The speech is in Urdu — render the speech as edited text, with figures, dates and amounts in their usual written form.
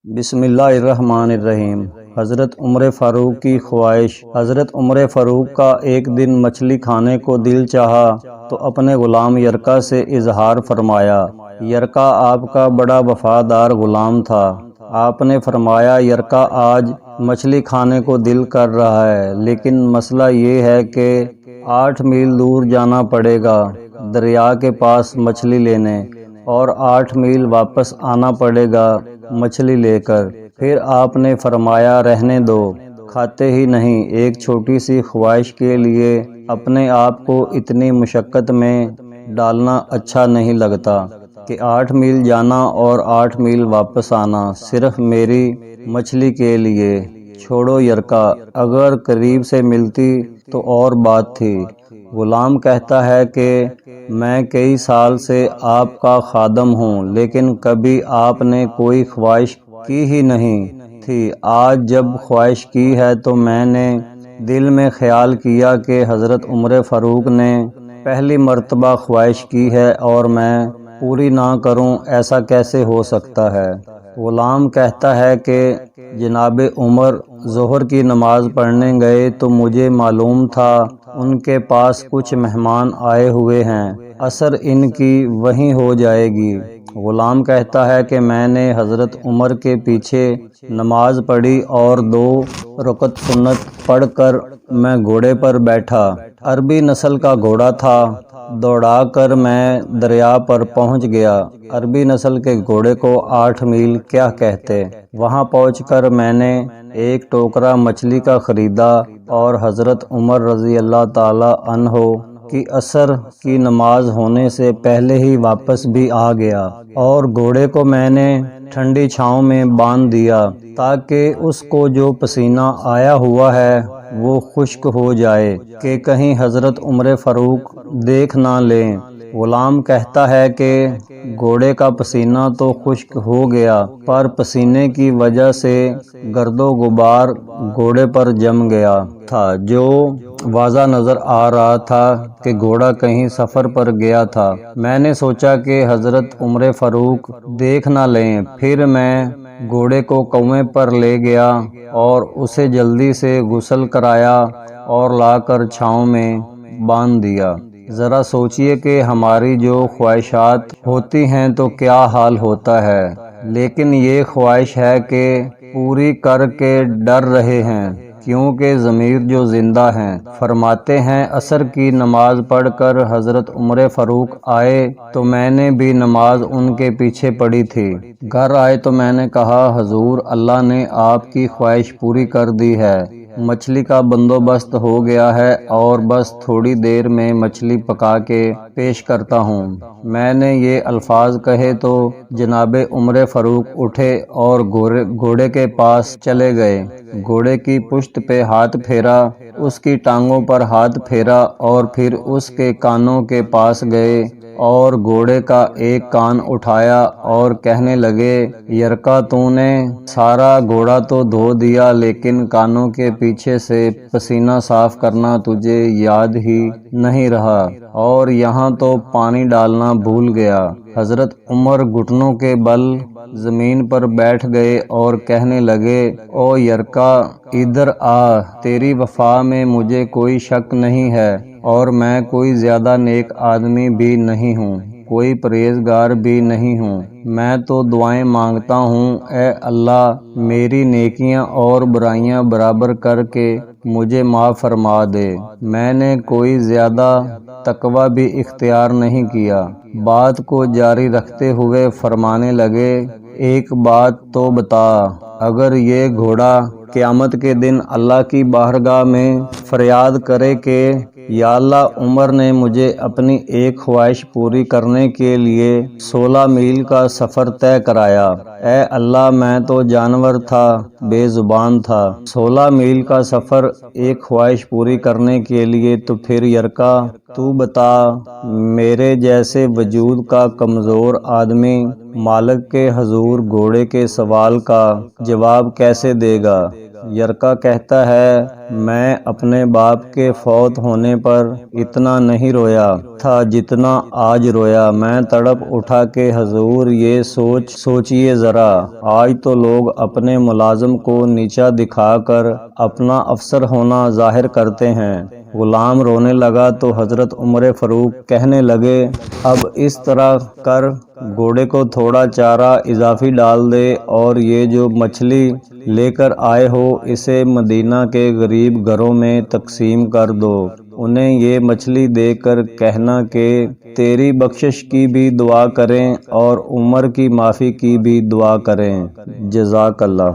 بسم اللہ الرحمن الرحیم۔ حضرت عمر فاروق کی خواہش۔ حضرت عمر فاروق کا ایک دن مچھلی کھانے کو دل چاہا تو اپنے غلام یرکا سے اظہار فرمایا۔ یرکا آپ کا بڑا وفادار غلام تھا۔ آپ نے فرمایا، یرکا آج مچھلی کھانے کو دل کر رہا ہے، لیکن مسئلہ یہ ہے کہ 8 میل دور جانا پڑے گا دریا کے پاس مچھلی لینے، اور 8 میل واپس آنا پڑے گا مچھلی لے کر۔ پھر آپ نے فرمایا، رہنے دو، کھاتے ہی نہیں۔ ایک چھوٹی سی خواہش کے لیے اپنے آپ کو اتنی مشقت میں ڈالنا اچھا نہیں لگتا کہ 8 میل جانا اور 8 میل واپس آنا صرف میری مچھلی کے لیے۔ چھوڑو یرکا، اگر قریب سے ملتی تو اور بات تھی۔ غلام کہتا ہے کہ میں کئی سال سے آپ کا خادم ہوں، لیکن کبھی آپ نے کوئی خواہش کی ہی نہیں تھی۔ آج جب خواہش کی ہے تو میں نے دل میں خیال کیا کہ حضرت عمر فاروق نے پہلی مرتبہ خواہش کی ہے اور میں پوری نہ کروں، ایسا کیسے ہو سکتا ہے؟ غلام کہتا ہے کہ جناب عمر ظہر کی نماز پڑھنے گئے تو مجھے معلوم تھا ان کے پاس کچھ مہمان آئے ہوئے ہیں، عصر ان کی وہیں ہو جائے گی۔ غلام کہتا ہے کہ میں نے حضرت عمر کے پیچھے نماز پڑھی اور 2 رکعت سنت پڑھ کر میں گھوڑے پر بیٹھا۔ عربی نسل کا گھوڑا تھا، دوڑا کر میں دریا پر پہنچ گیا۔ عربی نسل کے گھوڑے کو 8 میل کیا کہتے۔ وہاں پہنچ کر میں نے ایک ٹوکرا مچھلی کا خریدا اور حضرت عمر رضی اللہ تعالی عنہ کی عصر کی نماز ہونے سے پہلے ہی واپس بھی آ گیا، اور گھوڑے کو میں نے ٹھنڈی چھاؤں میں باندھ دیا تاکہ اس کو جو پسینہ آیا ہوا ہے وہ خشک ہو جائے کہ کہیں حضرت عمر فاروق دیکھ نہ لیں۔ غلام کہتا ہے کہ گھوڑے کا پسینہ تو خشک ہو گیا، پر پسینے کی وجہ سے گرد و غبار گھوڑے پر جم گیا تھا، جو واضح نظر آ رہا تھا کہ گھوڑا کہیں سفر پر گیا تھا۔ میں نے سوچا کہ حضرت عمر فاروق دیکھ نہ لیں، پھر میں گھوڑے کو کنویں پر لے گیا اور اسے جلدی سے غسل کرایا اور لا کر چھاؤں میں باندھ دیا۔ ذرا سوچئے کہ ہماری جو خواہشات ہوتی ہیں تو کیا حال ہوتا ہے، لیکن یہ خواہش ہے کہ پوری کر کے ڈر رہے ہیں، کیونکہ ضمیر جو زندہ ہیں۔ فرماتے ہیں، عصر کی نماز پڑھ کر حضرت عمر فاروق آئے تو میں نے بھی نماز ان کے پیچھے پڑھی تھی۔ گھر آئے تو میں نے کہا، حضور، اللہ نے آپ کی خواہش پوری کر دی ہے، مچھلی کا بندوبست ہو گیا ہے اور بس تھوڑی دیر میں مچھلی پکا کے پیش کرتا ہوں۔ میں نے یہ الفاظ کہے تو جناب عمر فاروق اٹھے اور گھوڑے کے پاس چلے گئے، گھوڑے کی پشت پہ ہاتھ پھیرا، اس کی ٹانگوں پر ہاتھ پھیرا اور پھر اس کے کانوں کے پاس گئے اور گھوڑے کا ایک کان اٹھایا اور کہنے لگے، یرکا، تو نے سارا گھوڑا تو دھو دیا، لیکن کانوں کے پیچھے سے پسینہ صاف کرنا تجھے یاد ہی نہیں رہا، اور یہاں تو پانی ڈالنا بھول گیا۔ حضرت عمر گھٹنوں کے بل زمین پر بیٹھ گئے اور کہنے لگے، او یرکا، ادھر آ، تیری وفا میں مجھے کوئی شک نہیں ہے، اور میں کوئی زیادہ نیک آدمی بھی نہیں ہوں، کوئی پرہیزگار بھی نہیں ہوں۔ میں تو دعائیں مانگتا ہوں، اے اللہ، میری نیکیاں اور برائیاں برابر کر کے مجھے معاف فرما دے۔ میں نے کوئی زیادہ تقویٰ بھی اختیار نہیں کیا۔ بات کو جاری رکھتے ہوئے فرمانے لگے، ایک بات تو بتا، اگر یہ گھوڑا قیامت کے دن اللہ کی بارگاہ میں فریاد کرے کہ یا اللہ، عمر نے مجھے اپنی ایک خواہش پوری کرنے کے لیے 16 میل کا سفر طے کرایا، اے اللہ، میں تو جانور تھا، بے زبان تھا، 16 میل کا سفر ایک خواہش پوری کرنے کے لیے، تو پھر یرکا تو بتا، میرے جیسے وجود کا کمزور آدمی مالک کے حضور گھوڑے کے سوال کا جواب کیسے دے گا؟ یرکا کہتا ہے میں اپنے باپ کے فوت ہونے پر اتنا نہیں رویا تھا جتنا آج رویا۔ میں تڑپ اٹھا کہ حضور یہ سوچئے ذرا، آج تو لوگ اپنے ملازم کو نیچا دکھا کر اپنا افسر ہونا ظاہر کرتے ہیں۔ غلام رونے لگا تو حضرت عمر فاروق کہنے لگے اب اس طرح کر، گھوڑے کو تھوڑا چارہ اضافی ڈال دے اور یہ جو مچھلی لے کر آئے ہو اسے مدینہ کے غریب گھروں میں تقسیم کر دو۔ انہیں یہ مچھلی دے کر کہنا کہ تیری بخشش کی بھی دعا کریں اور عمر کی معافی کی بھی دعا کریں۔ جزاک اللہ۔